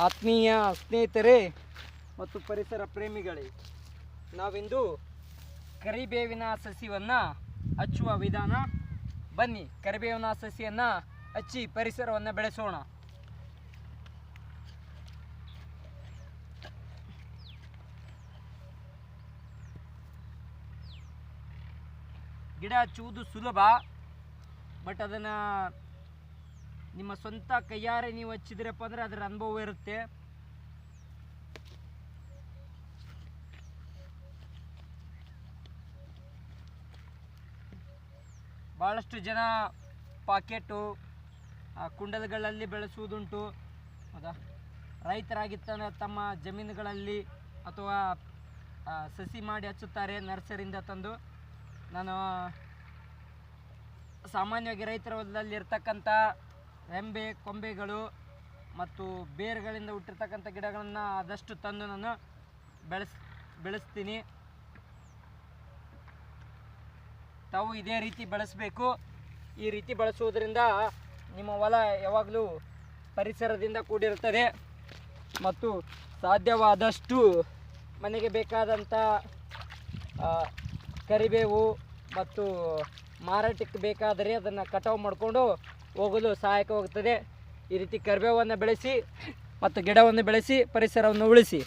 ಆತ್ಮೀಯ ಸ್ನೇಹಿತರೆ ಮತ್ತು ಪರಿಸರ ಪ್ರೇಮಿಗಳೇ, ನಾವಿಂದು ಕರಿಬೇವಿನ ಸಸಿಯನ್ನು ಹಚ್ಚುವ ವಿಧಾನ. ಬನ್ನಿ, ಕರಿಬೇವಿನ ಸಸಿಯನ್ನು ಹಚ್ಚಿ ಪರಿಸರವನ್ನು ಬೆಳೆಸೋಣ. ಗಿಡ ಹಚ್ಚುವುದು ಸುಲಭ, ಬಟ್ ಅದನ್ನು ನಿಮ್ಮ ಸ್ವಂತ ಕೈಯಾರೆ ನೀವು ಹಚ್ಚಿದ್ರಪ್ಪ ಅಂದರೆ ಅದರ ಅನುಭವ ಇರುತ್ತೆ. ಭಾಳಷ್ಟು ಜನ ಪಾಕೆಟು ಕುಂಡಲಗಳಲ್ಲಿ ಬೆಳೆಸುವುದುಂಟು. ಹೌದಾ, ರೈತರಾಗಿತ್ತ ತಮ್ಮ ಜಮೀನುಗಳಲ್ಲಿ ಅಥವಾ ಸಸಿ ಮಾಡಿ ಹಚ್ಚುತ್ತಾರೆ ನರ್ಸರಿಯಿಂದ ತಂದು. ನಾನು ಸಾಮಾನ್ಯವಾಗಿ ರೈತರ ಹೊಲದಲ್ಲಿರ್ತಕ್ಕಂಥ ರೆಂಬೆ ಕೊಂಬೆಗಳು ಮತ್ತು ಬೇರುಗಳಿಂದ ಹುಟ್ಟಿರ್ತಕ್ಕಂಥ ಗಿಡಗಳನ್ನು ಆದಷ್ಟು ತಂದು ನಾನು ಬೆಳೆಸ್ತೀನಿ. ತಾವು ಇದೇ ರೀತಿ ಬೆಳೆಸಬೇಕು. ಈ ರೀತಿ ಬಳಸುವುದರಿಂದ ನಿಮ್ಮ ಹೊಲ ಯಾವಾಗಲೂ ಪರಿಸರದಿಂದ ಕೂಡಿರುತ್ತದೆ ಮತ್ತು ಸಾಧ್ಯವಾದಷ್ಟು ಮನೆಗೆ ಬೇಕಾದಂಥ ಕರಿಬೇವು ಮತ್ತು ಮಾರಾಟಕ್ಕೆ ಬೇಕಾದರೆ ಅದನ್ನು ಕಟಾವು ಮಾಡಿಕೊಂಡು ಹೋಗಲು ಸಹಾಯಕವಾಗುತ್ತದೆ. ಈ ರೀತಿ ಕರಿಬೇವನ್ನು ಬೆಳೆಸಿ ಮತ್ತು ಗಿಡವನ್ನು ಬೆಳೆಸಿ ಪರಿಸರವನ್ನು ಉಳಿಸಿ.